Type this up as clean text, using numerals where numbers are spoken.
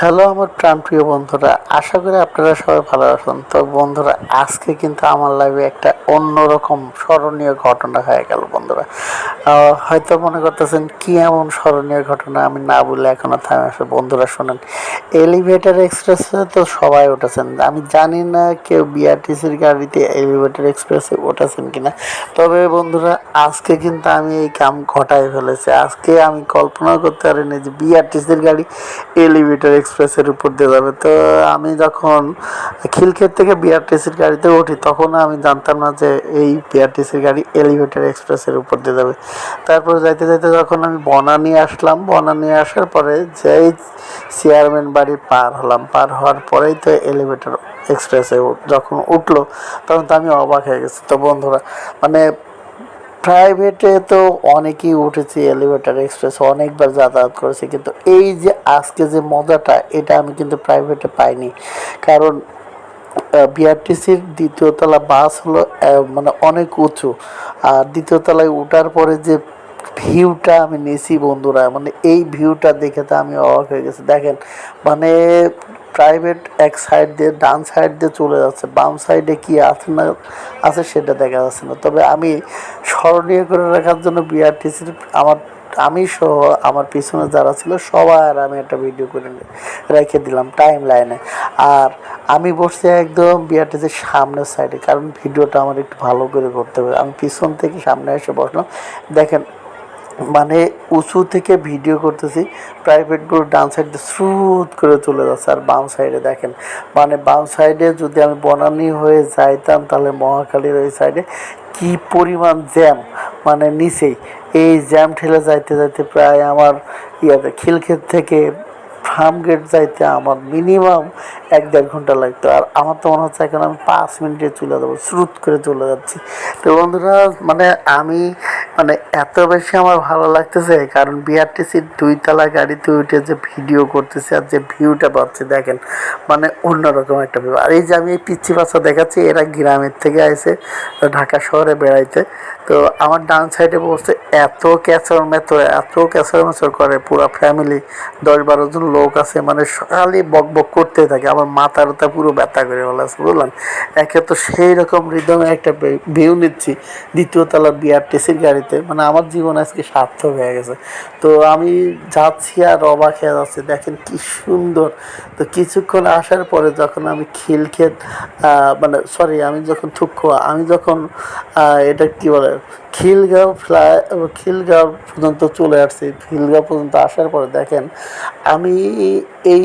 Hello আমার প্রাণপ্রিয় বন্ধুরা, আশা করি আপনারা সবাই ভালো আছেন। তো বন্ধুরা, আজকে কিন্তু আমার লাইফে একটা অন্যরকম স্মরণীয় ঘটনা হয়ে গেল বন্ধুরা। হয়তো মনে করতেছেন কি এমন স্মরণীয় ঘটনা, আমি না বলে এখনো থামে আসে। বন্ধুরা শোনেন, এলিভেটর এক্সপ্রেসে তো সবাই উঠেছেন, আমি জানি না কেউ বিআরটিসির গাড়িতে এলিভেটর এক্সপ্রেসে উঠেছেন কিনা। তবে বন্ধুরা, আজকে কিন্তু আমি এই কাম ঘটাই ফেলেছি। আজকে আমি কল্পনা করতে পারিনি যে বিআরটিসির গাড়ি এলিভেটর এক্সপ্রেসের উপর দিয়ে যাবে। তো আমি যখন খিলক্ষেত থেকে বিআরটিসির গাড়িতে উঠি, তখন আমি জানতাম না যে এই বিআরটিসির গাড়ি এলিভেটর এক্সপ্রেসের উপর দিয়ে যাবে। তারপর যাইতে যাইতে যখন আমি বনানী আসলাম, বনানী আসার পরে যেই চেয়ারম্যান বাড়ি পার হলাম, পার হওয়ার পরেই তো এলিভেটর এক্সপ্রেসে যখন উঠলো, তখন তো আমি অবাক হয়ে গেছি। তো বন্ধুরা, মানে প্রাইভেটে তো অনেকেই উঠেছি, এলিভেটর এক্সপ্রেস অনেকবার যাতায়াত করেছি, কিন্তু এই যে আজকে যে মজাটা, এটা আমি কিন্তু প্রাইভেটে পাইনি। কারণ বিআরটিসির দ্বিতীয় তলা বাস হলো মানে অনেক উঁচু, আর দ্বিতীয় তলায় ওঠার পরে যে ভিউটা আমি নিয়েছি বন্ধুরা, মানে এই ভিউটা দেখে তো আমি অবাক হয়ে গেছি। দেখেন, মানে প্রাইভেট এক সাইড দিয়ে, ডান সাইড দিয়ে চলে যাচ্ছে, বাম সাইডে কি আছে না আছে সেটা দেখা যাচ্ছে না। তবে আমি স্মরণীয় করে রাখার জন্য বিআরটিসির আমি সহ আমার পিছনে যারা ছিল সবার আমি একটা ভিডিও করে রেখে দিলাম টাইম লাইনে। আর আমি বসছি একদম বিআরটিসির সামনের সাইডে, কারণ ভিডিওটা আমার একটু ভালো করে করতে হবে। আমি পিছন থেকে সামনে এসে বসলাম। দেখেন, মানে উঁচু থেকে ভিডিও করতেছি, প্রাইভেটগুলো ডান সাইডে স্রুত করে চলে যাচ্ছে। আর বাম সাইডে দেখেন, মানে বাম সাইডে যদি আমি বনানী হয়ে যাইতাম, তাহলে মহাখালীর ওই সাইডে কি পরিমাণ জ্যাম, মানে নিচেই এই জ্যাম ঠেলে যাইতে যাইতে প্রায় আমার খিলক্ষেত থেকে ফার্ম গেট যাইতে আমার মিনিমাম 1-1.5 ঘন্টা লাগতো। আর আমার তো মনে হচ্ছে এখন আমি 5 মিনিটে চলে যাবো, স্রুত করে চলে যাচ্ছি। তো বন্ধুরা, মানে আমি মানে এত বেশি আমার ভালো লাগতেছে, কারণ বিআরটিসির 2 তলা গাড়িতে উঠে যে ভিডিও করতেছি আর যে ভিউটা পাচ্ছি, দেখেন মানে অন্যরকম একটা ভিউ। আর এই যে আমি এই পিচ্ছি বাচ্চা দেখাচ্ছি, এরা গ্রামের থেকে আসে ঢাকা শহরে বেড়াইতে। তো আমার ডান সাইডে বসে এত ক্যাচর মেচর, এত ক্যাচর মেচর করে, পুরো ফ্যামিলি 10-12 জন লোক আছে, মানে খালি বক বক করতে থাকে। আমার মাথাটা পুরো ব্যথা করে বলেছে, বুঝলাম। একে তো সেই রকম রিদমে একটা ভিউ নিচ্ছি দ্বিতীয় তলা বিআরটিসির গাড়িতে, মানে আমার জীবন আজকে সার্থক হয়ে গেছে। তো আমি যাচ্ছি আর অবাক হয়ে যাচ্ছি, দেখেন কি সুন্দর। তো কিছুক্ষণ আসার পরে যখন আমি খিলক্ষেত, মানে সরি, আমি যখন আমি যখন এটা কি বলে, খিলগাঁও পর্যন্ত চলে আসছি। খিলগাঁও পর্যন্ত আসার পরে দেখেন, আমি এই